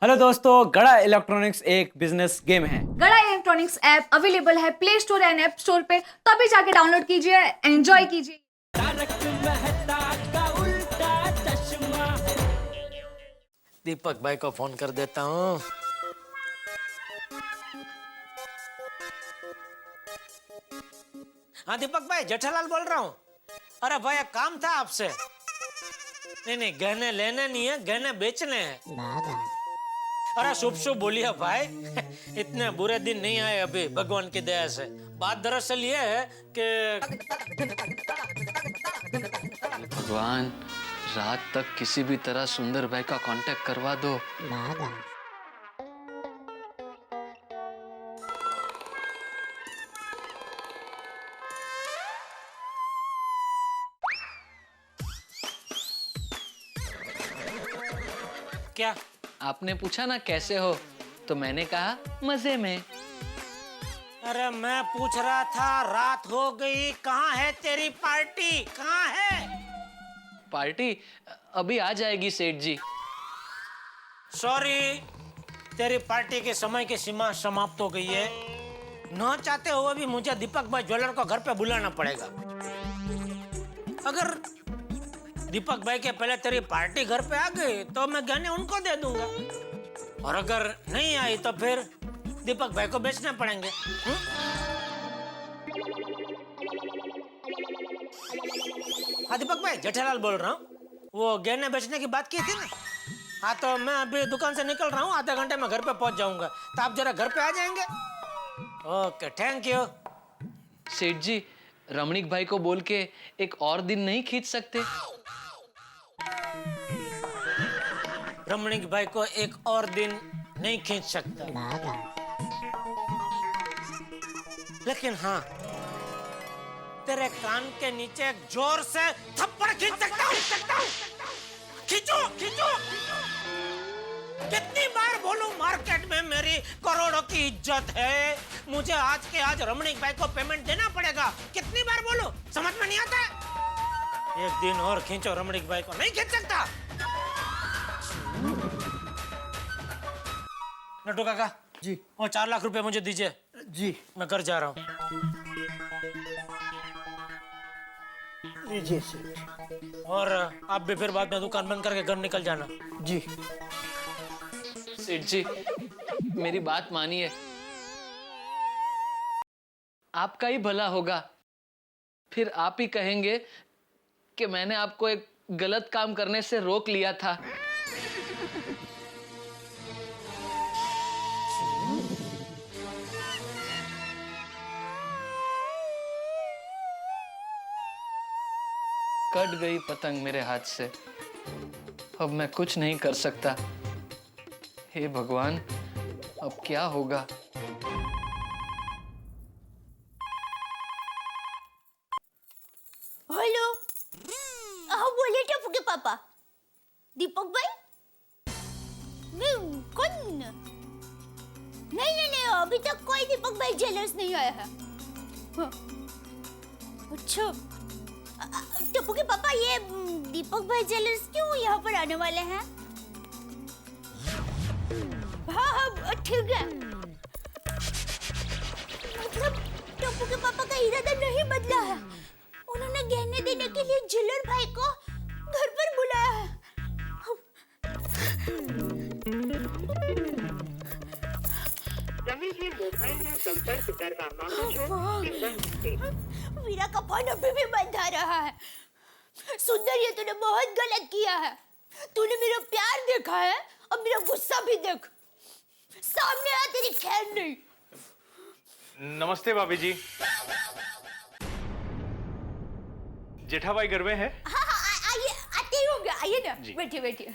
Hello दोस्तों, गड़ा electronics एक बिजनेस गेम है। गड़ा इलेक्ट्रॉनिक्स ऐप अवेलेबल है play store and app store पे, तो अभी जाके डाउनलोड कीजिए, एंजॉय कीजिए। दीपक भाई को फोन कर देता हूँ। हाँ दीपक भाई, जेठालाल बोल रहा हूँ। अरे भाई एक काम था आपसे। नहीं, गहने लेने नहीं है, गहने बेचने हैं। अरे शुभ शुभ बोलिए भाई। इतने बुरे दिन नहीं आए अभी, भगवान की दया से। बात दरअसल ये है कि भगवान, रात तक किसी भी तरह सुंदर भाई का कांटेक्ट करवा दो। क्या? आपने पूछा ना कैसे हो, तो मैंने कहा मजे में। अरे मैं पूछ रहा था, रात हो गई, कहाँ है तेरी पार्टी, कहाँ है? पार्टी अभी आ जाएगी सेठ जी। सॉरी, तेरी पार्टी के समय की सीमा समाप्त हो गई है। न चाहते हुए भी मुझे दीपक भाई ज्वेलर को घर पे बुलाना पड़ेगा। अगर दीपक भाई के पहले तेरी पार्टी घर पे आ गई तो मैं गहने उनको दे दूंगा, और अगर नहीं आई तो फिर दीपक भाई को बेचने पड़ेंगे। हाँ दीपक भाई, जेठालाल बोल रहा हूँ। वो गहने बेचने की बात की थी ना। हाँ तो मैं अभी दुकान से निकल रहा हूँ, आधे घंटे में घर पे पहुंच जाऊंगा, तो आप जरा घर पे आ जाएंगे। Okay, thank you. सेठ जी, रमणीक भाई को बोल के एक और दिन नहीं खींच सकते? रमणीक भाई को एक और दिन नहीं खींच सकता, लेकिन हाँ तेरे कान के नीचे एक जोर से थप्पड़ खींच सकता हूँ। खींचो खींचो। कितनी बार बोलूं, मार्केट में मेरी करोड़ों की इज्जत है, मुझे आज के आज रमणीक भाई को पेमेंट देना पड़ेगा। कितनी बार बोलूं, समझ में नहीं आता? एक दिन और खींचो, रमणीक भाई को नहीं खींच सकता। नटू काका जी वो 4 लाख रुपए मुझे दीजिए। जी मैं घर जा रहा हूँ। लीजिए सेठ और आप भी फिर बाद में दुकान बंद करके घर निकल जाना। जी। सेठ जी, मेरी बात मानिए, आपका ही भला होगा। फिर आप ही कहेंगे कि मैंने आपको एक गलत काम करने से रोक लिया था। कट गई पतंग मेरे हाथ से, अब मैं कुछ नहीं कर सकता। हे भगवान, अब क्या होगा? हेलो, हाँ बोले टप्पू के पापा। दीपक भाई? नहीं, कौन? नहीं, अभी तक कोई दीपक भाई ज्वेलर्स नहीं आया है। हाँ। अच्छा, टप्पू के पापा, ये दीपक भाई ज्वेलर्स क्यों यहाँ पर आने वाले हैं? हाँ, ठीक है। मतलब टप्पू के पापा का इरादा नहीं बदला है। उन्होंने गहने देने के लिए ज्वेलर भाई को घर पर बुलाया है। वीरा का फोन अभी भी बंद आ रहा है। सुंदर, ये तूने बहुत गलत किया है। तूने मेरा प्यार देखा है, अब मेरा गुस्सा भी देख। सामने आ, तेरी खैर नहीं। नमस्ते भाभी जी। जेठा भाई घर में है? हाँ, आइए, आते ही होंगे, आइए ना, बैठिए।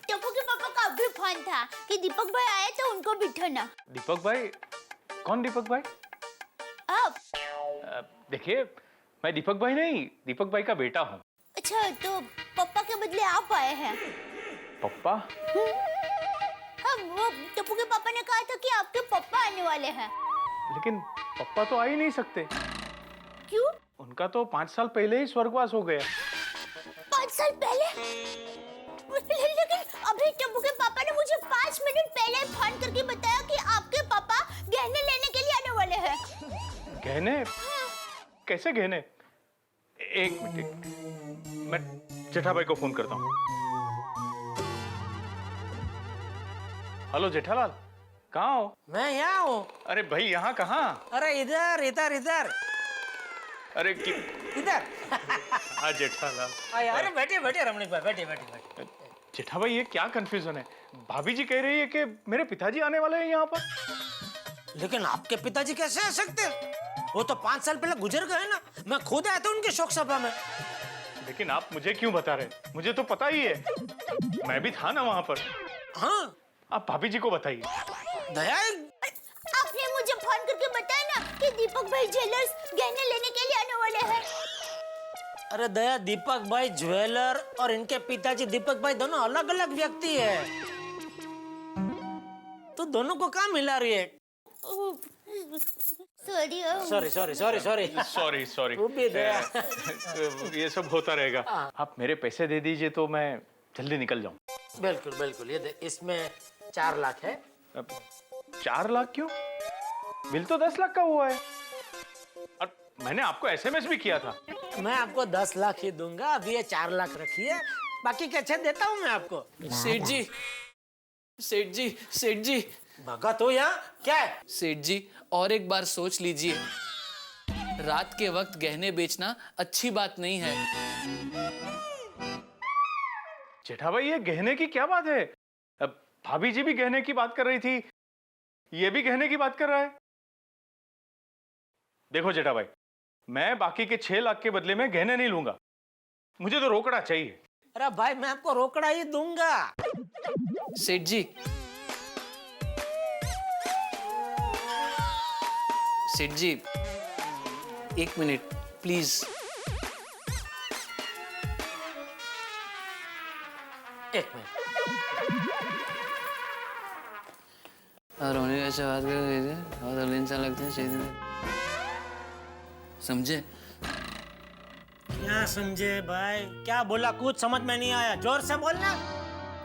टप्पू के पापा का अभी फोन था कि दीपक भाई आए तो उनको बिठाना। दीपक भाई? कौन दीपक भाई? आप? देखिए, मैं दीपक भाई नहीं, दीपक भाई का बेटा हूँ। अच्छा, तो पापा के बदले आप आए हैं? पप्पा? हाँ, वो टप्पू के पापा ने कहा था कि आपके पापा आने वाले हैं। लेकिन पप्पा तो आ ही नहीं सकते। क्यों? उनका तो 5 साल पहले ही स्वर्गवास हो गया। 5 साल पहले? लेकिन अभी अरे टप्पू के पापा ने मुझे 5 मिनट पहले फोन करके बताया कि आपके पापा गहने लेने के लिए आने वाले हैं। गहने? कैसे गहने? एक मिनट, मैं जेठाभाई को फोन करता हूँ। हेलो जेठालाल, कहाँ हो? मैं यहाँ हूँ। अरे भाई यहाँ कहाँ? अरे इधर इधर इधर अरे इधर। हाँ जेठालाल। अरे बैठिए बैठिए रमणीक भाई, बैठिए बैठिए बैठिए। जेठा भाई ये क्या कंफ्यूजन है? भाभी जी कह रही है कि मेरे पिताजी आने वाले हैं यहाँ पर। लेकिन आपके पिताजी कैसे आ सकते हैं? वो तो 5 साल पहले गुजर गए ना। मैं खुद आया था उनके शोक सभा में। लेकिन आप मुझे क्यों बता रहे? मुझे तो पता ही है, मैं भी था ना वहाँ पर। हाँ, आप भाभी जी को बताइए। दया, आपने मुझे फोन करके बताया ना कि दीपक भाई ज्वेलर्स गहने लेने के लिए आने वाले हैं। अरे दया, दीपक भाई ज्वेलर और इनके पिताजी दीपक भाई दोनों अलग अलग व्यक्ति है। तो दोनों को कहाँ मिला रही है? Sorry sorry sorry sorry sorry sorry sorry, वो भी दया। ये सब होता रहेगा। आप मेरे पैसे दे दीजिए तो मैं जल्दी निकल जाऊँ। बिल्कुल बिल्कुल, ये इसमें 4 लाख है। 4 लाख क्यों? बिल तो 10 लाख का हुआ है और मैंने आपको एसएमएस भी किया था। मैं आपको 10 लाख ही दूंगा। अभी ये 4 लाख रखिए, बाकी कैसे देता हूँ मैं आपको। सेठ जी, सेठ जी, सेठ जी, भगा तो यहाँ क्या है? सेठ जी, और एक बार सोच लीजिए। रात के वक्त गहने बेचना अच्छी बात नहीं है। जेठा भाई ये गहने की क्या बात है? अब भाभी जी भी गहने की बात कर रही थी, ये भी गहने की बात कर रहा है। देखो जेठा भाई, मैं बाकी के 6 लाख के बदले में गहने नहीं लूंगा, मुझे तो रोकड़ा चाहिए। अरे भाई, मैं आपको रोकड़ा ही दूंगा। सेठ जी, सेठ जी, 1 मिनट प्लीज। 1 मिनट। रोने कैसे बात कर रही थी? बहुत अगले इंसान लगते हैं, सही समझे? क्या समझे भाई? क्या बोला? कुछ समझ में नहीं आया, जोर से बोलना।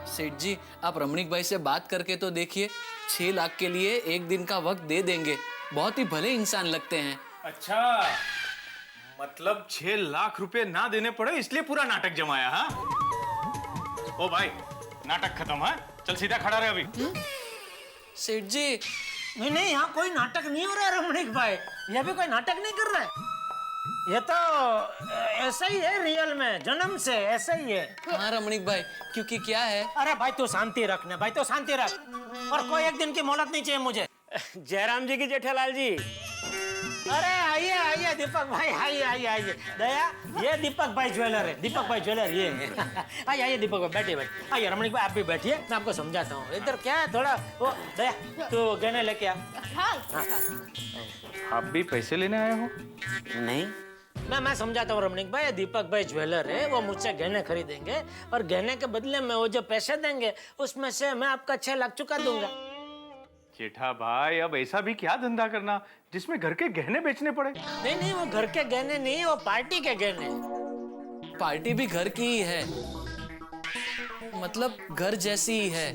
सेठ जी, आप रमणीक भाई से बात करके तो देखिए। 6 लाख के लिए 1 दिन का वक्त दे देंगे। बहुत ही भले इंसान लगते हैं। अच्छा, मतलब 6 लाख रुपए ना देने पड़े इसलिए पूरा नाटक जमाया? हाँ ओ भाई, नाटक खत्म है, चल सीधा खड़ा रहे अभी। सेठ जी, नहीं नहीं, यहाँ कोई नाटक नहीं हो रहा है रमणीक भाई। ये भी कोई नाटक नहीं कर रहा है। ये तो ऐसा ही है, रियल में जन्म से ऐसा ही है। हाँ रमणीक भाई, क्योंकि क्या है। अरे भाई तू शांति रखना, भाई तो शांति रख। और कोई 1 दिन की मोहलत नहीं चाहिए मुझे। जयराम जी की जेठालाल जी। अरे आइए आइए दीपक भाई, आइए आइए आइए। दया, ये दीपक भाई ज्वेलर है, दीपक भाई ज्वेलर ये है। आइए आइए दीपक भाई, बैठिए बैठिए। आइए रमणीक भाई, आप भी बैठिए, मैं आपको समझाता हूँ। इधर क्या है थोड़ा वो। दया, तू गहने लेके आ। आप भी पैसे लेने आए हो? नहीं, मैं समझाता हूँ रमणीक भाई। दीपक भाई ज्वेलर है, वो मुझसे गहने खरीदेंगे और गहने के बदले में वो जो पैसे देंगे उसमें से मैं आपका 6 लाख चुका दूंगा। जेठा भाई, अब ऐसा भी क्या धंधा करना जिसमें घर के गहने बेचने पड़े? नहीं नहीं, वो घर के गहने नहीं, वो पार्टी के गहने। पार्टी भी घर की ही है, मतलब घर जैसी ही है।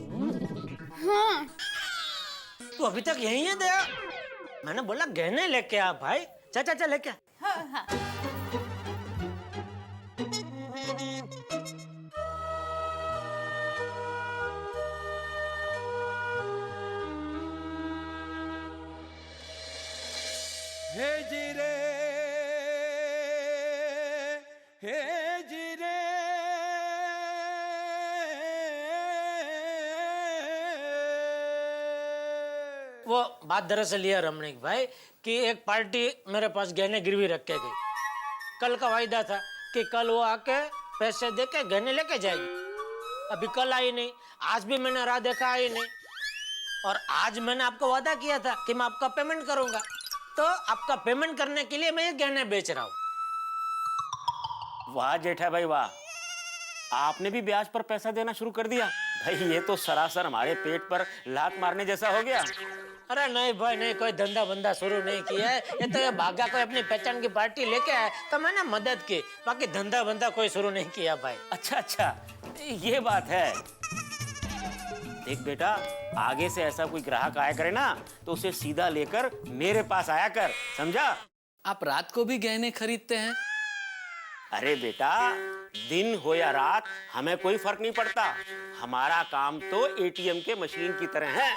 हाँ। तू अभी तक यही है दया? मैंने बोला गहने लेके आ भाई। चल लेके आ। हाँ, हाँ। हे जीरे, हे जीरे, वो बात दरअसल ये रमणीक भाई कि एक पार्टी मेरे पास गहने गिरवी रख के गई। कल का वायदा था कि कल वो आके पैसे दे के गहने लेके जाएगी। अभी कल आई नहीं, आज भी मैंने राह देखा, आई नहीं। और आज मैंने आपको वादा किया था कि मैं आपका पेमेंट करूंगा, तो आपका पेमेंट करने के लिए मैं ये गहने बेच रहा हूँ। वाह जेठा भाई वाह, आपने भी ब्याज पर पैसा देना शुरू कर दिया। भाई ये तो सरासर हमारे पेट पर लात मारने जैसा हो गया। अरे नहीं भाई नहीं, कोई धंधा बंदा शुरू नहीं किया है। ये तो ये भागा कोई अपनी पहचान की पार्टी लेके आया तो मैंने मदद की, बाकी धंधा बंदा कोई शुरू नहीं किया भाई। अच्छा, ये बात है। देख बेटा, आगे से ऐसा कोई ग्राहक आया करे ना तो उसे सीधा लेकर मेरे पास आया कर, समझा? आप रात को भी गहने खरीदते हैं? अरे बेटा, दिन हो या रात हमें कोई फर्क नहीं पड़ता। हमारा काम तो एटीएम के मशीन की तरह है,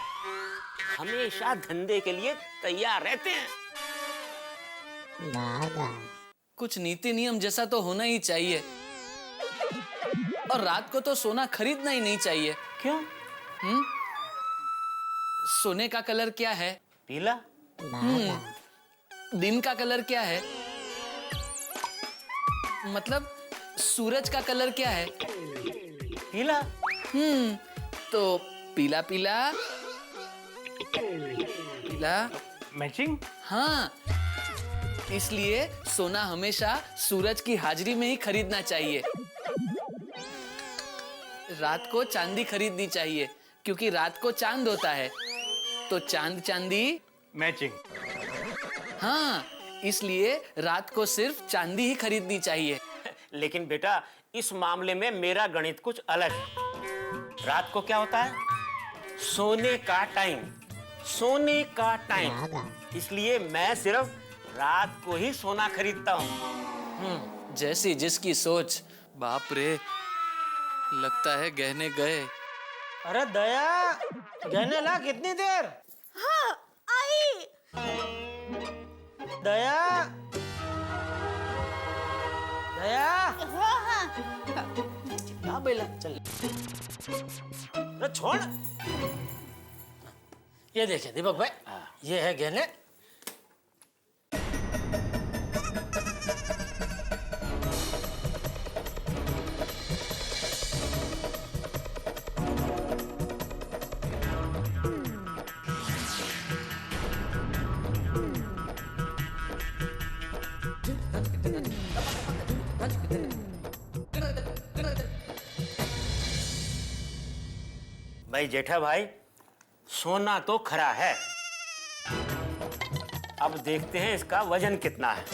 हमेशा धंधे के लिए तैयार रहते हैं। कुछ नीति नियम जैसा तो होना ही चाहिए। और रात को तो सोना खरीदना ही नहीं चाहिए। क्यों? सोने का कलर क्या है? पीला। दिन का कलर क्या है? मतलब सूरज का कलर क्या है? पीला। तो पीला पीला पीला। मैचिंग। हाँ, इसलिए सोना हमेशा सूरज की हाजिरी में ही खरीदना चाहिए। रात को चांदी खरीदनी चाहिए क्योंकि रात को चांद होता है, तो चांद चांदी मैचिंग। हाँ, इसलिए रात को सिर्फ चांदी ही खरीदनी चाहिए। लेकिन बेटा, इस मामले में मेरा गणित कुछ अलग है। रात को क्या होता है? सोने का टाइम, सोने का टाइम। इसलिए मैं सिर्फ रात को ही सोना खरीदता हूँ। जैसी जिसकी सोच। बाप रे, लगता है गहने गए। अरे दया, गहने ला, कितनी देर? हाँ, आई। दया, दया। हाँ हाँ। हाँ बेला, चल। अरे छोड़। ये देखिए दीपक भाई, ये है गहने। भाई जेठा भाई, सोना तो खरा है, अब देखते हैं इसका वजन कितना है।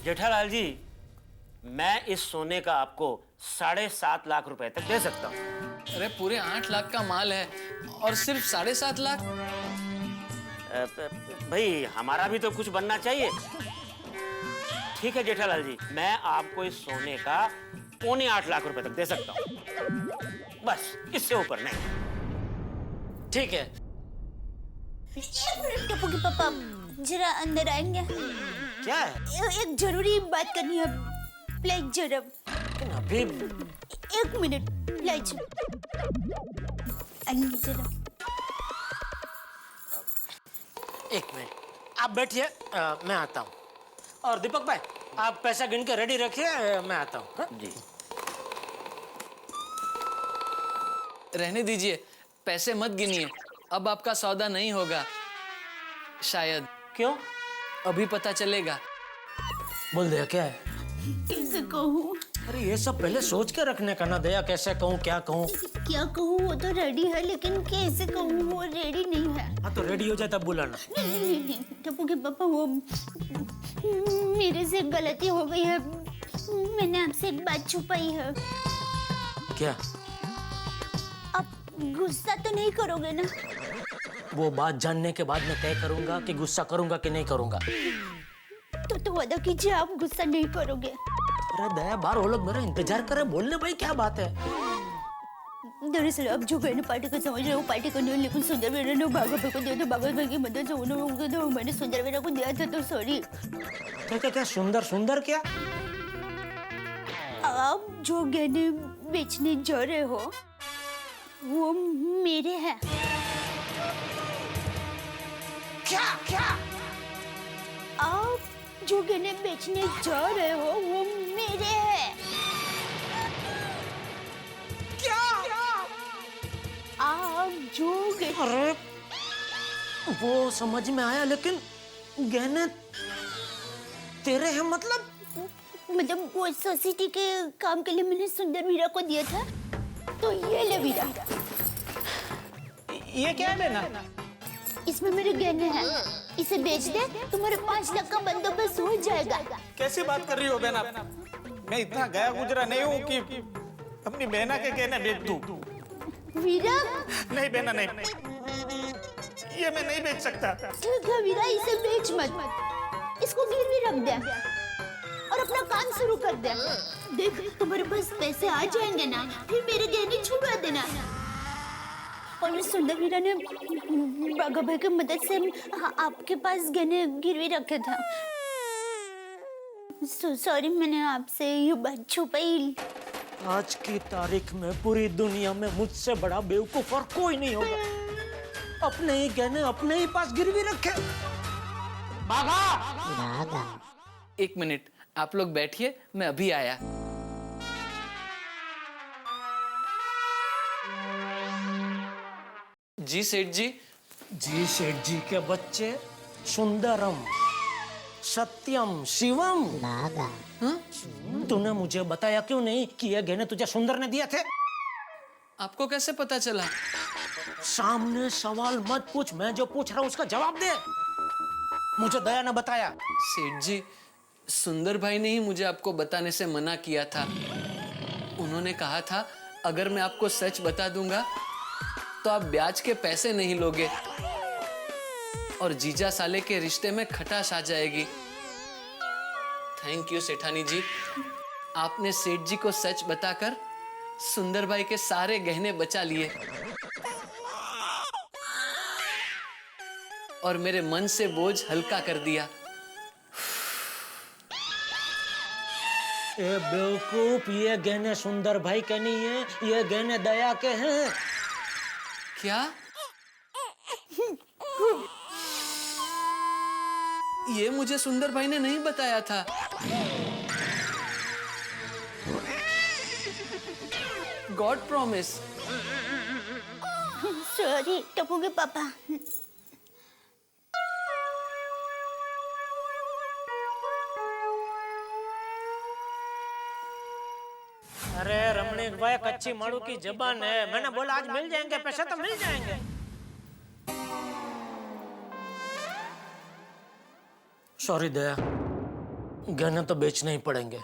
जेठालाल जी, मैं इस सोने का आपको 7.5 लाख रुपए तक दे सकता हूँ। अरे पूरे 8 लाख का माल है और सिर्फ 7.5 लाख? भाई हमारा भी तो कुछ बनना चाहिए। ठीक है जेठालाल जी, मैं आपको इस सोने का 7.25 लाख रुपए तक दे सकता हूँ, बस इससे ऊपर नहीं। ठीक है। टप्पू के पापा जरा अंदर आएंगे? क्या है? एक जरूरी बात करनी है, प्लीज जरा। लेकिन अभी 1 मिनट प्लीज, आएंगे जरा। 1 मिनट आप बैठिए, मैं आता हूँ। और दीपक भाई, आप पैसा गिन के रेडी रखिए, मैं आता हूँ। हाँ? जी। रहने दीजिए, पैसे मत गिनिए, अब आपका सौदा नहीं होगा शायद। क्यों? अभी पता चलेगा। बोल दया, क्या है? कैसे कहूँ? अरे ये सब पहले सोच के रखने का ना दया, कैसे कहूँ, क्या कहूँ? क्या कहूँ, वो तो रेडी है, लेकिन कैसे कहूँ, वो रेडी नहीं है। हाँ तो रेडी हो जाए तब बुलाना। नहीं, टप्पू के पापा, वो मेरे से गलती हो गई है, मैंने आपसे एक बात छुपाई है। क्या? आप गुस्सा तो नहीं करोगे ना? वो बात जानने के बाद मैं तय करूंगा कि गुस्सा करूंगा कि नहीं करूंगा। तो वादा कीजिए आप गुस्सा नहीं करोगे। अरे दया, बाहर वो लोग मेरा इंतजार कर रहे हैं, बोलने भाई क्या बात है? दरअसल आप जो मैंने पार्टी को समझ रहे हो, पार्टी को नहीं, लेकिन सुंदर वीरा ने भागवत भाई को दिया, तो भागवत भाई की मदद से उन्होंने, तो मैंने सुंदर वीरा को दिया था, तो सॉरी। क्या क्या क्या? सुंदर सुंदर क्या? आप जो गहने बेचने जा रहे हो वो मेरे हैं। क्या क्या? आप जो गहने बेचने जा रहे हो वो मेरे हैं। क्या? अरे वो समझ में आया, लेकिन गहने तेरे हैं मतलब? मतलब वो सोसाइटी के काम के लिए मैंने सुंदर वीरा को दिया था, तो ये ले वीरा। ये क्या है बेना? इसमें मेरे गहने हैं, इसे बेच दे, तुम्हारे 5 लाख का बंदोबस्त हो जाएगा। कैसी बात कर रही हो बेना? मैं इतना गया गुजरा नहीं हूँ कि अपनी बहना के गहने बेच दूं। वीरा नहीं बेना, नहीं, ये मैं नहीं बेच सकता। ठीक है वीरा, इसे बेच मत, इसको गिरवी रख दे और अपना काम शुरू कर दे। देख तुम्हारे पास पैसे आ जाएंगे ना, फिर मेरे गहने छुड़ा देना। और सुंदर वीरा ने बाघा भाई की मदद से आपके पास गहने गिरवी रखे थे। सॉरी, मैंने आपसे ये बात छुपाई। आज की तारीख में पूरी दुनिया में मुझसे बड़ा बेवकूफ और कोई नहीं होगा। अपने ही गहने अपने ही पास गिरवी रखे। एक मिनट, आप लोग बैठिए, मैं अभी आया। जी सेठ जी। जी सेठ जी के बच्चे, सुंदरम सत्यम शिवम। तूने मुझे बताया क्यों नहीं कि ये गहने तुझे सुंदर ने दिए थे? आपको कैसे पता चला? सामने सवाल मत पूछ, मैं जो पूछ रहा हूँ उसका जवाब दे। मुझे दया ने बताया। सेठ जी, सुंदर भाई ने ही मुझे आपको बताने से मना किया था। उन्होंने कहा था अगर मैं आपको सच बता दूंगा तो आप ब्याज के पैसे नहीं लोगे और जीजा साले के रिश्ते में खटास आ जाएगी। थैंक यू सेठानी जी, आपने सेठ जी को सच बताकर सुंदर भाई के सारे गहने बचा लिए और मेरे मन से बोझ हल्का कर दिया। ए बेवकूफ, ये गहने सुंदर भाई के नहीं है, ये गहने दया के हैं। क्या? ये मुझे सुंदर भाई ने नहीं बताया था। God promise. सॉरी टप्पू के पापा। अरे रमणीक भाई, कच्ची माड़ू की जबान है। मैंने बोला आज मिल जाएंगे पैसे, तो मिल जाएंगे। सॉरी दया, गहने तो बेचने ही पड़ेंगे।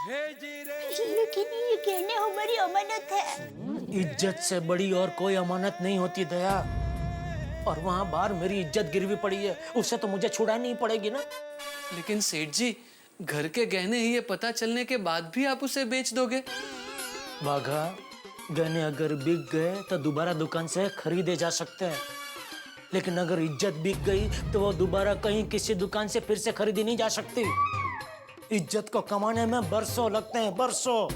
लेकिन ये गहने हमारी अमानत है। इज्जत से बड़ी और कोई अमानत नहीं होती दया। और वहां बाहर मेरी इज्जत गिरवी पड़ी है, उससे तो मुझे छुड़ानी ही पड़ेगी ना। लेकिन सेठ जी, घर के गहने ही ये पता चलने के बाद भी आप उसे बेच दोगे? बाघा, गहने अगर बिक गए तो दोबारा दुकान से खरीदे जा सकते हैं, लेकिन अगर इज्जत बिक गई तो वो दोबारा कहीं किसी दुकान से फिर से खरीदी नहीं जा सकती। इज्जत को कमाने में बरसों लगते हैं, बरसों।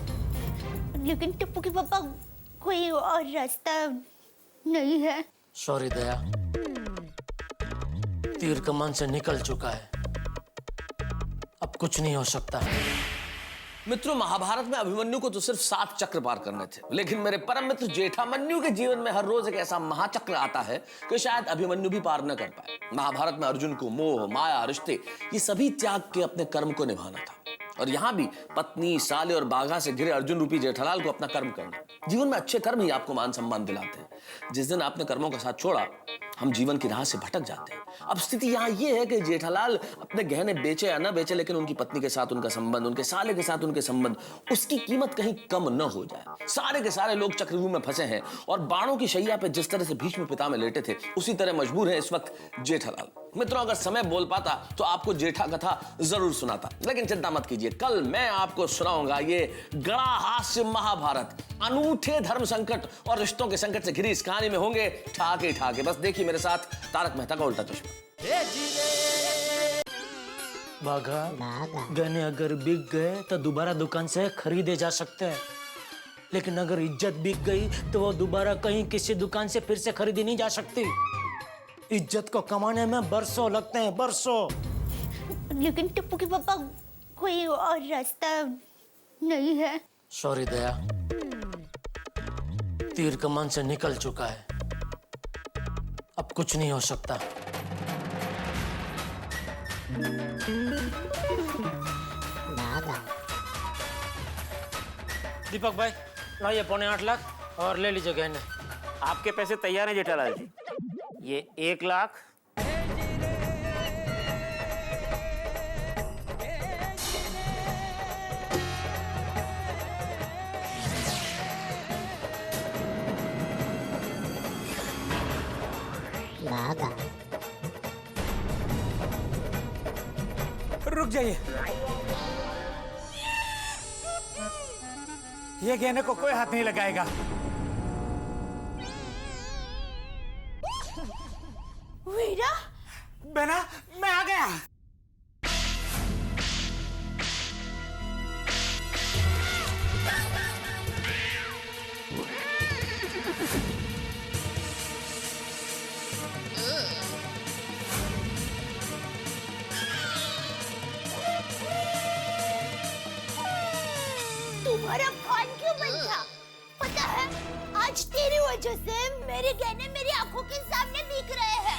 लेकिन टप्पू के पापा, कोई और रास्ता नहीं है? सॉरी दया, तीर कमान से निकल चुका है, अब कुछ नहीं हो सकता। मित्रों, महाभारत में अभिमन्यु को तो सिर्फ 7 चक्र पार करने थे, लेकिन मेरे परम मित्र जेठामन्यु के जीवन में हर रोज एक ऐसा महाचक्र आता है कि शायद अभिमन्यु भी पार न कर पाए। महाभारत में अर्जुन को मोह, माया, रिश्ते, ये सभी त्याग के अपने कर्म को निभाना था, और यहाँ भी पत्नी, साले और बाघा से घिरे अर्जुन रूपी जेठालाल को अपना कर्म करना। जीवन में अच्छे कर्म ही आपको मान सम्मान दिलाते हैं। जिस दिन आपने कर्मों का साथ छोड़ा, हम जीवन की राह से भटक जाते हैं। अब स्थिति यहाँ ये है कि जेठालाल अपने गहने बेचे या ना बेचे, लेकिन उनकी पत्नी के साथ उनका संबंध, उनके साले के साथ उनके संबंध, उसकी कीमत कहीं कम न हो जाए। सारे के सारे लोग चक्रव्यूह में फंसे हैं और बाणों की शैया पे जिस तरह से भीष्म पितामह लेटे थे, उसी तरह मजबूर है इस वक्त जेठालाल। मित्रों, अगर समय बोल पाता तो आपको जेठा कथा जरूर सुनाता, लेकिन चिंता मत कीजिए, कल मैं आपको सुनाऊंगा ये गड़ा हास्य महाभारत। अनूठे धर्म संकट और रिश्तों के संकट से घिरी इस कहानी में होंगे ठाके ठाके। बस देखिए मेरे साथ तारक मेहता का उल्टा चश्मा। बाघा, गहने अगर बिक गए तो दोबारा दुकान से खरीदे जा सकते हैं, लेकिन अगर इज्जत बिक गई तो वो दोबारा कहीं किसी दुकान से फिर से खरीदी नहीं जा सकती। इज्जत को कमाने में बरसों लगते हैं, बरसों। लेकिन टप्पू के पापा, कोई और रास्ता नहीं है? सॉरी दया, तीर कमान से निकल चुका है, कुछ नहीं हो सकता। दीपक भाई लाइए 8.25 लाख और ले लीजिए गहने। आपके पैसे तैयार हैं जेठालाल जी। ये 1 लाख, रुक जाइए, ये गहने को कोई हाथ नहीं लगाएगा। वीरा, बहना मैं आ गया। तुम्हारा फोन क्यों बंद था? पता है आज तेरी वजह से मेरे गहने मेरी आंखों के सामने बिक रहे हैं।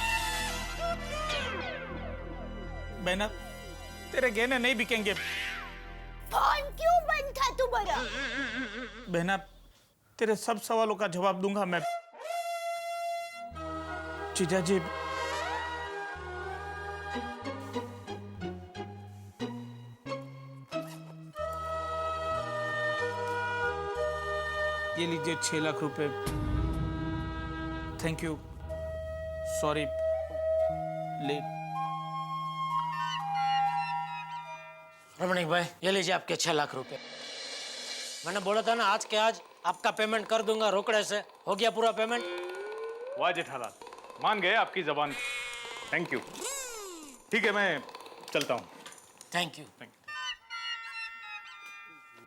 बहना तेरे गहने नहीं बिकेंगे। फोन क्यों बंद था तुम्हारा? बहना तेरे सब सवालों का जवाब दूंगा मैं। जीजा जी, ये लीजिए 6 लाख रुपए। Thank you, sorry late. Ramnik भाई ये लीजिए आपके 6 लाख रुपए। मैंने बोला था ना आज के आज आपका पेमेंट कर दूंगा रोकड़े से। हो गया पूरा पेमेंट। वाह जेठालाल, मान गए आपकी जबान। Thank you. ठीक है मैं चलता हूँ। Thank you.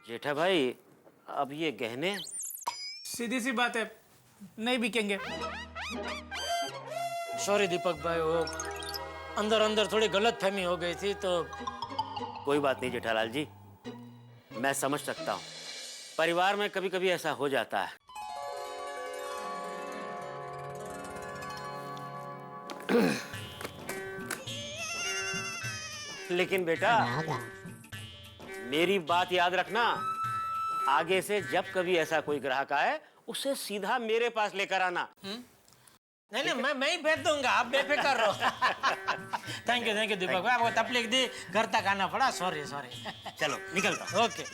जेठा भाई अब ये गहने सीधी सी बात है, नहीं बिकेंगे। सॉरी दीपक भाई, वो अंदर अंदर थोड़ी गलत फहमी हो गई थी तो। कोई बात नहीं जेठालाल जी, मैं समझ सकता हूँ। परिवार में कभी कभी ऐसा हो जाता है। लेकिन बेटा मेरी बात याद रखना, आगे से जब कभी ऐसा कोई ग्राहक आए उसे सीधा मेरे पास लेकर आना। नहीं नहीं मैं ही भेज दूंगा, आप बेफिक्र रहो। थैंक यू दीपक भाई, आपको तकलीफ दी, घर तक आना पड़ा। सॉरी। चलो निकलता हूं। ओके।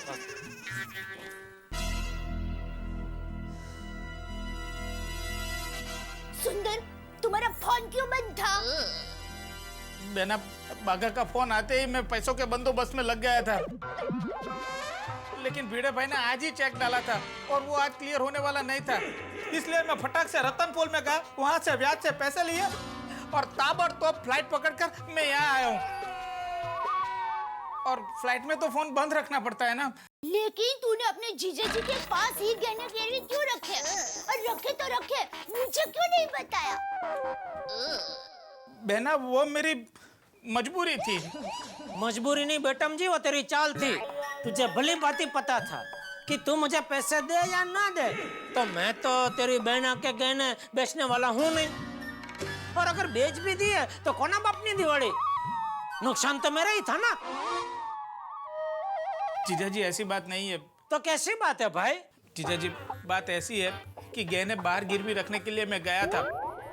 सुंदर, तुम्हारा फोन क्यों बंद था? बहना बागा का फोन आते ही मैं पैसों के बंदोबस्त में लग गया था, लेकिन भिड़े भाई ने आज ही चेक डाला था और वो आज क्लियर होने वाला नहीं था। इसलिए मैं फटाक से रतनपुर में गया, वहां से ब्याज से पैसे लिए और ताबड़तोड़ फ्लाइट पकड़कर मैं यहाँ आया हूँ। और फ्लाइट में तो फोन बंद रखना पड़ता है ना। लेकिन तूने अपने जीजा जी के पास ही गहने गिरवी क्यों रखे? और रखे तो रखे, मुझे क्यों नहीं बताया? बहना वो मेरी मजबूरी थी। मजबूरी नहीं बेटम जी, वो तेरी चाल थी। तुझे भली बात ही पता था कि तू मुझे पैसे दे या ना दे, तो मैं तो तेरी बहना के गहने बेचने वाला हूँ नहीं। और अगर बेच भी दिए तो कोना बापनी दिवाली, नुकसान तो मेरा ही था ना। जीजा जी ऐसी बात नहीं है। तो कैसी बात है भाई? जीजा जी बात ऐसी है कि गहने बाहर गिरवी रखने के लिए मैं गया था,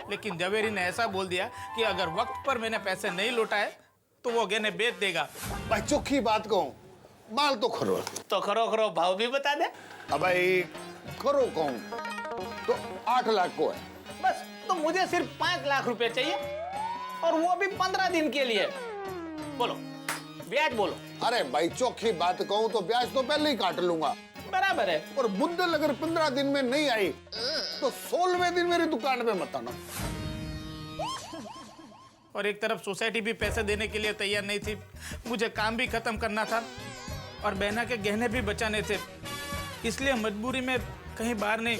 लेकिन जवेरी ने ऐसा बोल दिया कि अगर वक्त पर मैंने पैसे नहीं लौटाए तो वो गहने बेच देगा। भाई चोखी बात कहूं, माल तो खरो तो खरो भाव भी बता दे। अब भाई खरो कहूं तो 8 लाख को है। बस तो मुझे सिर्फ 5 लाख रुपए चाहिए, और वो भी 15 दिन के लिए। बोलो ब्याज बोलो। अरे भाई चोखी बात कहूं तो ब्याज तो पहले ही काट लूंगा। बराबर है। और मुद्दल अगर 15 दिन में नहीं आई तो 16वें दिन मेरी दुकान पे मत आना। और एक तरफ सोसाइटी भी पैसे देने के लिए तैयार नहीं थी, मुझे काम भी खत्म करना था और बहना के गहने भी बचाने थे। इसलिए मजबूरी में कहीं बाहर नहीं,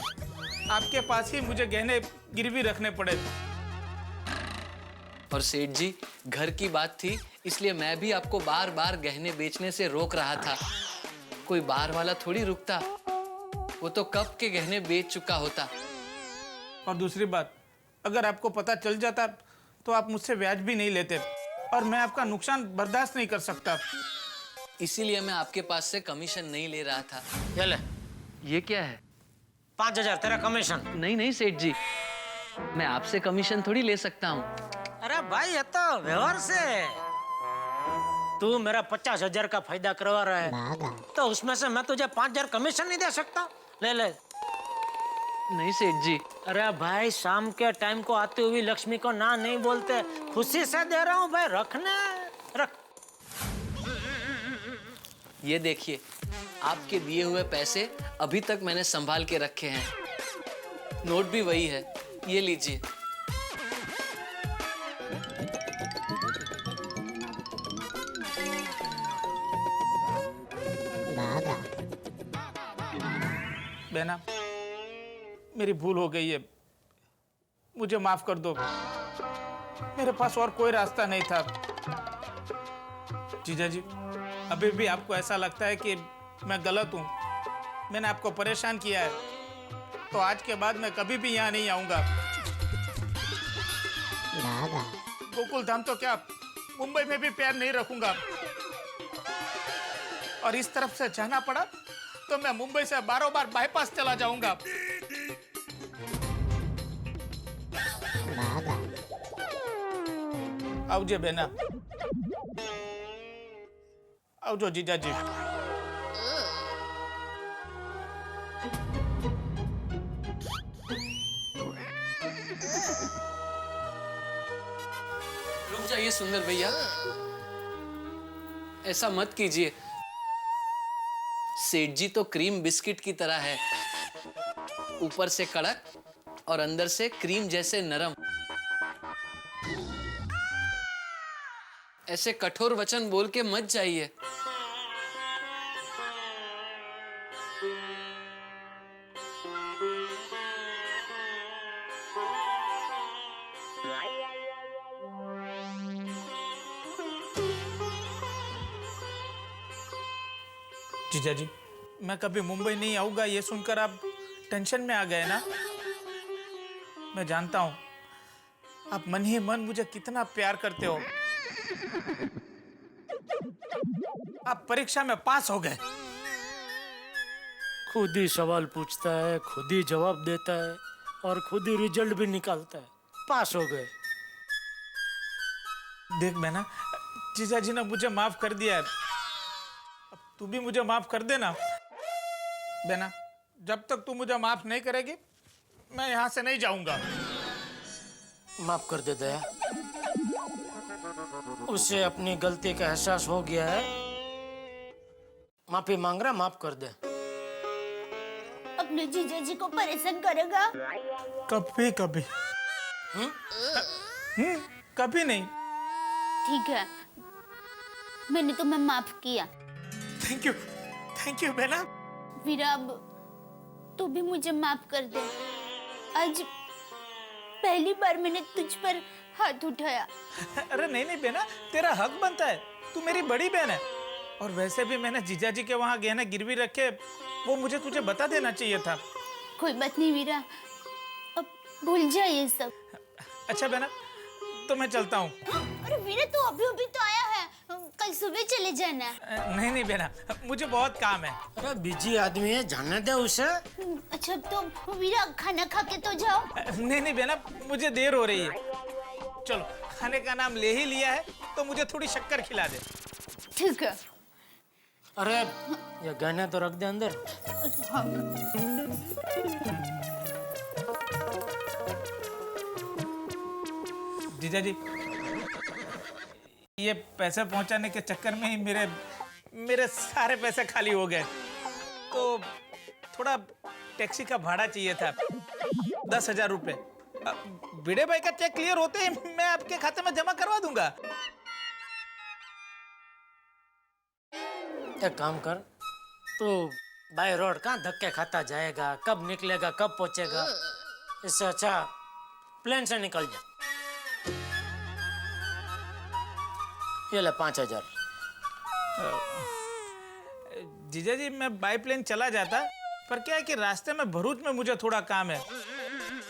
आपके पास ही मुझे गहने गिरवी रखने पड़े। और सेठ जी घर की बात थी, इसलिए मैं भी आपको बार बार गहने बेचने से रोक रहा था। कोई बाहर वाला थोड़ी रुकता, वो तो कब के गहने बेच चुका होता। और दूसरी बात, अगर आपको पता चल जाता तो आप मुझसे ब्याज भी नहीं लेते और मैं आपका नुकसान बर्दाश्त नहीं कर सकता। इसीलिए मैं आपके पास से कमीशन नहीं ले रहा था। ये ले ये क्या है? 5,000 तेरा कमीशन। नहीं नहीं सेठ जी, मैं आपसे कमीशन थोड़ी ले सकता हूँ। अरे भाई ये तो व्यवहार से है। तू मेरा 50,000 का फायदा करवा रहा है तो उसमें से मैं तुझे 5,000 कमीशन नहीं दे सकता। ले ले। नहीं सेठ जी। अरे भाई शाम के टाइम को आती हुई लक्ष्मी को ना नहीं बोलते, खुशी से दे रहा हूँ भाई, रखने रख। ये देखिए, आपके दिए हुए पैसे अभी तक मैंने संभाल के रखे हैं। नोट भी वही है, ये लीजिए। बहना, मेरी भूल हो गई है, मुझे माफ कर दो। मेरे पास और कोई रास्ता नहीं था। जीजा जी, अभी भी आपको ऐसा लगता है कि मैं गलत हूँ, मैंने आपको परेशान किया है, तो आज के बाद मैं कभी भी यहाँ नहीं आऊंगा। गोकुल धाम तो क्या, मुंबई में भी पैर नहीं रखूंगा। और इस तरफ से जाना पड़ा तो मैं मुंबई से बारों बार बाईपास चला जाऊंगा। आओ जे बेना, आओ जो जीजा जी। रुक जाइए सुंदर भैया, ऐसा मत कीजिए। सेठ जी तो क्रीम बिस्किट की तरह है, ऊपर से कड़क और अंदर से क्रीम जैसे नरम। ऐसे कठोर वचन बोल के मत जाइए। जीजा जी, मैं कभी मुंबई नहीं आऊंगा ये सुनकर आप टेंशन में आ गए ना। मैं जानता हूं आप मन ही मन मुझे कितना प्यार करते हो। आप परीक्षा में पास हो गए। खुद ही सवाल पूछता है, खुद ही जवाब देता है और खुद ही रिजल्ट भी निकालता है। पास हो गए। देख मैना, जीजा जी ने मुझे माफ कर दिया है, अब तू भी मुझे माफ कर देना। बेना, जब तक तू मुझे माफ नहीं करेगी मैं यहाँ से नहीं जाऊंगा। माफ कर दे दया, उसे अपनी गलती का एहसास हो गया है, माफी मांग रहा, माफ कर दे। अपने जीजा जी को परेशान करेगा? कभी कभी। कभी नहीं। ठीक है, मैंने तुम्हें माफ किया। थैंक यू बेना। वीरा, अब तू भी मुझे माफ कर दे। आज पहली बार मैंने तुझ पर हाथ उठाया। अरे नहीं बेना, तेरा हक बनता है, तू मेरी बड़ी बहन है। और वैसे भी मैंने जीजा जी के वहाँ गहने गिरवी रखे, वो मुझे तुझे बता देना चाहिए था। कोई बात नहीं वीरा, अब भूल जा ये सब। अच्छा बेना, तो मैं चलता हूँ। अरे वीरा, तू अभी अभी तो आया है, कल सुबह चले जाना। नहीं बेना, मुझे बहुत काम है। अरे बिजी आदमी है, जाने दे उसे। अच्छा तो वीरा, खाना खा के तो जाओ। नहीं बेना, मुझे देर हो रही है। चलो, खाने का नाम ले ही लिया है तो मुझे थोड़ी शक्कर खिला दे। ठीक है। अरे ये गहने तो रख दे अंदर। जीजा जी, ये पैसे पहुंचाने के चक्कर में ही मेरे सारे पैसे खाली हो गए, तो थोड़ा टैक्सी का भाड़ा चाहिए था, 10,000 रुपए। भिड़े भाई का चेक क्लियर होते ही मैं आपके खाते में जमा करवा दूंगा। एक काम कर, तू बाय रोड कहाँ धक्के खाता जाएगा, कब निकलेगा, कब पहुंचेगा, इससे अच्छा प्लेन से निकल जा। ये ले 5,000। जीजा जी, मैं बाई प्लेन चला जाता, पर क्या है कि रास्ते में भरूच में मुझे थोड़ा काम है,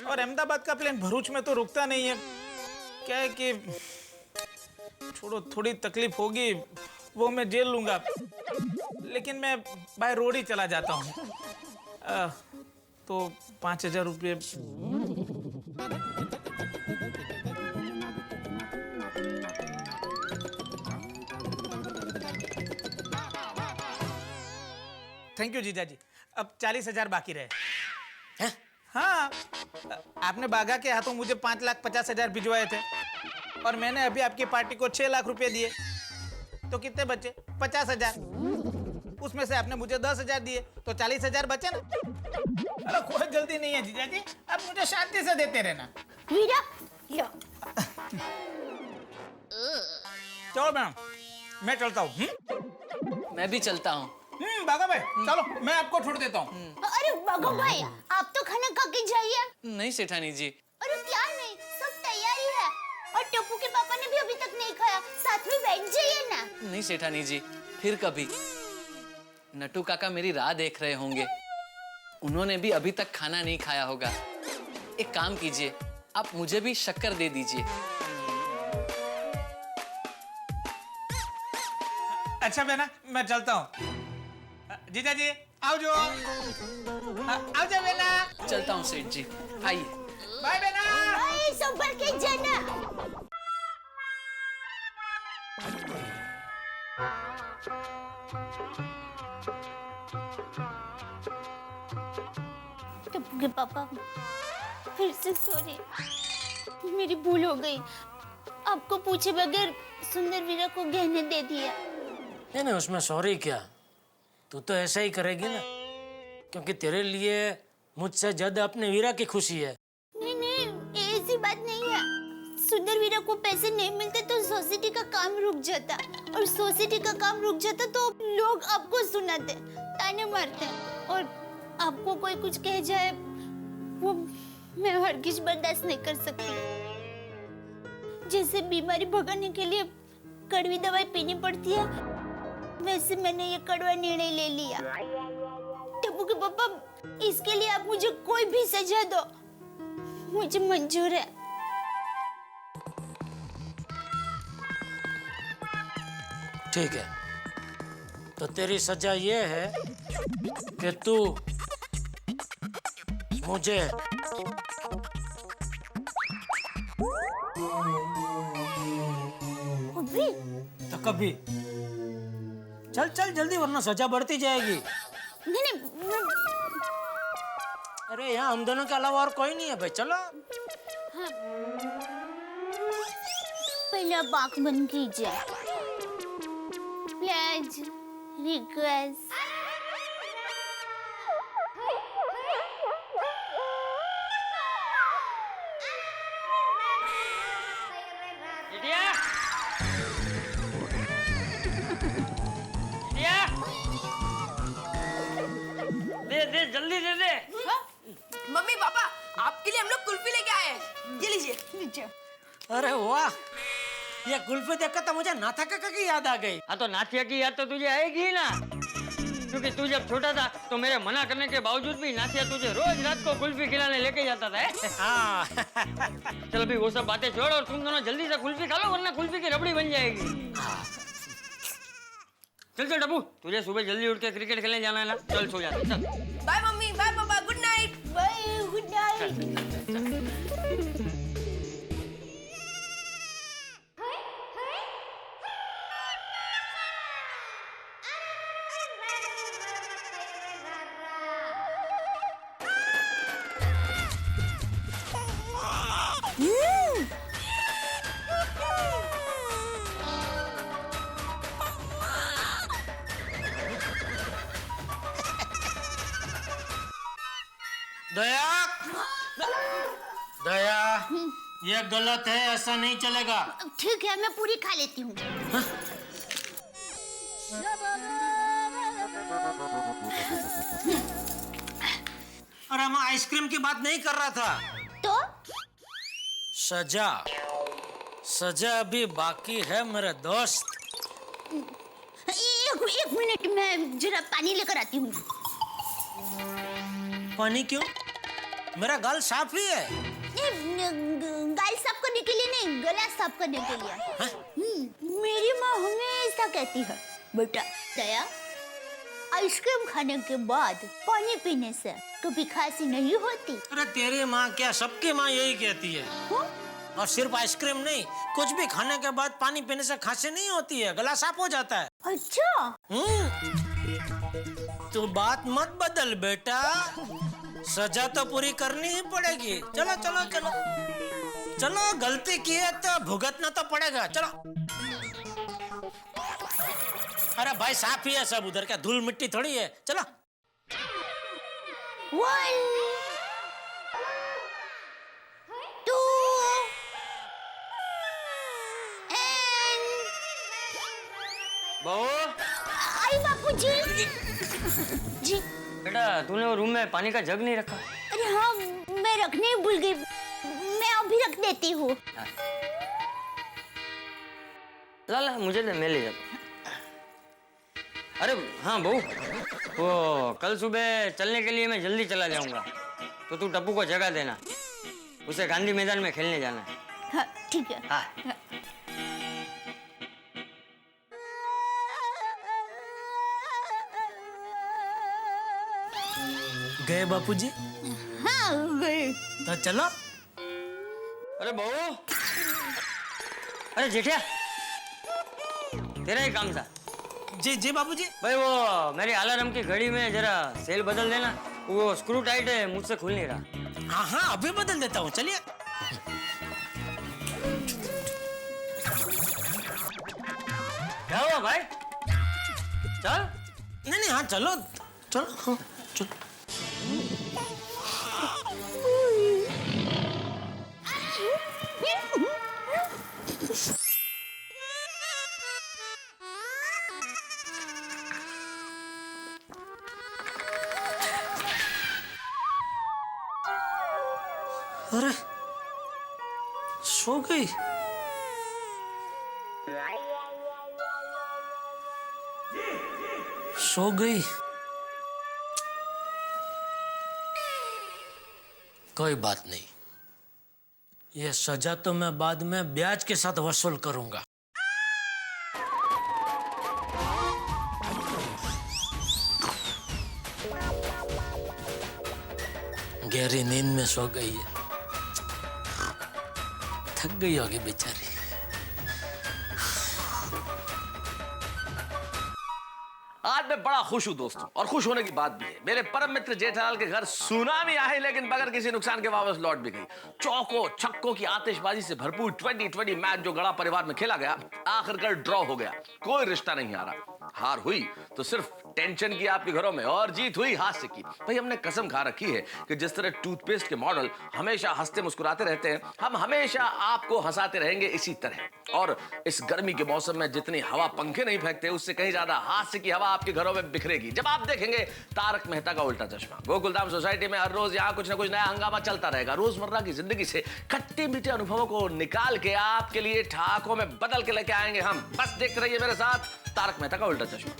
और अहमदाबाद का प्लेन भरूच में तो रुकता नहीं है। क्या है कि छोड़ो, थोड़ी तकलीफ होगी वो मैं झेल लूंगा, लेकिन मैं बाय रोड ही चला जाता हूँ। तो 5,000 रुपये। थैंक यू जीजाजी। अब 40,000 बाकी रहे हैं? हाँ, आपने बागा के हाथों मुझे 5,50,000 भिजवाए थे और मैंने अभी आपकी पार्टी को 6 लाख रुपए दिए, तो कितने बचे? 50,000। उसमें से आपने मुझे 10,000 दिए, तो 40,000 बचे ना। अरे कोई जल्दी नहीं है जीजाजी, आप मुझे शांति से देते रहना। वीरा, लो। चलो मैडम, मैं चलता हूँ। मैं भी चलता हूँ। बागा भाई चलो, मैं आपको छोड़ देता हूँ। अरे बागा भाई, आप तो खाना खा के जाइए। नहीं सेठानी जी। अरे क्या नहीं, सब तैयारी है और टप्पू के पापा ने भी अभी तक नहीं खाया, साथ में बैठ जाइए ना। नहीं सेठानी जी, फिर कभी। नटू काका मेरी राह देख रहे होंगे, उन्होंने भी अभी तक खाना नहीं खाया होगा। एक काम कीजिए, आप मुझे भी शक्कर दे दीजिए। अच्छा बेना, मैं चलता हूँ। जीजाजी आओ जो, आओ जा बेना। चलता हूँ सेठ जी, आइए। बाय बेना। अरे संभल के जाना। टप्पू के पापा, फिर से सॉरी, मेरी भूल हो गई। आपको पूछे बगैर सुंदर वीरा को गहने दे दिया। नहीं, उसमें सॉरी क्या, तू तो ऐसा ही करेगी ना, क्योंकि तेरे लिए मुझसे ज्यादा अपने वीरा की खुशी है। नहीं नहीं, ऐसी बात नहीं है। सुंदर वीरा को पैसे नहीं मिलते तो सोसाइटी का काम रुक जाता, और सोसाइटी का काम रुक जाता तो लोग आपको सुनाते, ताने मारते, और आपको कोई कुछ कह जाए वो मैं हरगिज बर्दाश्त नहीं कर सकती। जैसे बीमारी भगाने के लिए कड़वी दवाई पीनी पड़ती है, वैसे मैंने ये कड़वा निर्णय ले लिया। टप्पू के पापा, इसके लिए आप मुझे कोई भी सजा दो, मुझे मंजूर है। ठीक है, तो तेरी सजा ये है कि तू मुझे अभी? तो कभी चल चल जल्दी, वरना सजा बढ़ती जाएगी। नहीं नहीं, अरे यहाँ हम दोनों के अलावा और कोई नहीं है भाई, चलो। हाँ। पहले आप आँख बंद कीजिए। Please request. दे जल्दी दे दे। मम्मी पापा, आपके लिए हम लोग कुल्फी लेके आए हैं, ये लीजिए। अरे वाह, ये कुल्फी देखकर तो मुझे नाथा काका की याद आ गई। हाँ, तो नाथिया की याद तो तुझे आएगी ही ना, क्योंकि तू जब छोटा था तो मेरे मना करने के बावजूद भी नाथिया तुझे रोज रात को कुल्फी खिलाने लेके जाता था। हाँ। चल अभी वो सब बातें छोड़ और तुम दोनों जल्दी से कुल्फी खा लो, वरना कुल्फी की रबड़ी बन जाएगी। चल चल डब्बू, तुझे सुबह जल्दी उठ के क्रिकेट खेलने जाना है ना, चल सो जा। चल bye mummy, bye papa, good night. Bye, good night. Daya, Daya, ये गलत है, ऐसा नहीं चलेगा। ठीक है, मैं पूरी खा लेती हूँ। अरे मैं आइसक्रीम की बात नहीं कर रहा था। तो सजा, सजा अभी बाकी है मेरे दोस्त। एक मिनट, मैं जरा पानी लेकर आती हूँ। पानी क्यों? मेरा गाल साफ ही है। गाल साफ करने के लिए नहीं, गला साफ करने के लिए। मेरी माँ हमेशा कहती है, बेटा दया, आइसक्रीम खाने के बाद पानी पीने से कभी खांसी नहीं होती। अरे तेरी माँ क्या, सबकी माँ यही कहती है। और सिर्फ आइसक्रीम नहीं, कुछ भी खाने के बाद पानी पीने से खांसी नहीं होती है, गला साफ हो जाता है। अच्छा। तू बात मत बदल बेटा, सजा तो पूरी करनी ही पड़ेगी। चलो चलो चलो चलो, गलती की है तो भुगतना तो पड़ेगा। चलो। अरे भाई साफ ही है सब उधर, क्या धूल मिट्टी थोड़ी है। चलो। 1 2 बहू, आई बापूजी। जी बेटा तूने वो रूम में पानी का जग नहीं रखा? अरे हाँ, मैं रखने ही भूल गई, मैं अभी रख देती हूँ। ला मुझे दे, मैं ले जाता। अरे हाँ बहू, वो कल सुबह चलने के लिए मैं जल्दी चला जाऊंगा, तो तू टप्पू को जगह देना, उसे गांधी मैदान में खेलने जाना है। हाँ ठीक है। हाँ। गए बापूजी? हाँ गए। तो चलो। अरे बहू, अरे जेठिया, तेरा ही काम था। जी जी बाबूजी। भाई वो मेरी अलार्म की घड़ी में जरा सेल बदल देना, वो स्क्रू टाइट है, मुझसे खुल नहीं रहा। हाँ हाँ अभी बदल देता हूँ, चलिए। क्या हुआ भाई? चल। नहीं हाँ चलो चलो। हाँ, चलो। अरे सो गई। सो गई। कोई बात नहीं, ये सजा तो मैं बाद में ब्याज के साथ वसूल करूंगा। गहरी नींद में सो गई है, थक गई होगी बेचारी। आज मैं बड़ा खुश हूं दोस्तों, और खुश होने की बात भी है। मेरे परम मित्र जेठालाल के घर सुनामी आई, लेकिन बगैर किसी नुकसान के वापस लौट भी गई। चौकों छक्कों की आतिशबाजी से भरपूर 2020 मैच जो गड़ा परिवार में खेला गया, आखिरकार ड्रॉ हो गया। कोई रिश्ता नहीं आ रहा। हार हुई तो सिर्फ टेंशन की आपके घरों में, और जीत हुई हास्य की। भाई हमने कसम खा रखी है कि जिस तरह टूथपेस्ट के मॉडल हमेशा हंसते मुस्कुराते रहते हैं, हम हमेशा आपको हंसाते रहेंगे इसी तरह। और इस गर्मी के मौसम में जितनी हवा पंखे नहीं फेंकते, उससे कहीं ज्यादा हास्य की हवा आपके घरों में बिखरेगी जब आप देखेंगे तारक मेहता का उल्टा चश्मा। गोकुलधाम सोसाइटी में हर रोज यहाँ कुछ ना कुछ नया हंगामा चलता रहेगा। रोजमर्रा की जिंदगी से खट्टे मीठे अनुभवों को निकाल के आपके लिए ठहाकों में बदल के लेके आएंगे हम। बस देखते रहिए मेरे साथ तारक मेहता का उल्टा चश्मा।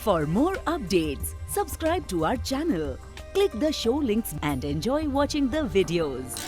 For more updates, subscribe to our channel, click the show links and enjoy watching the videos.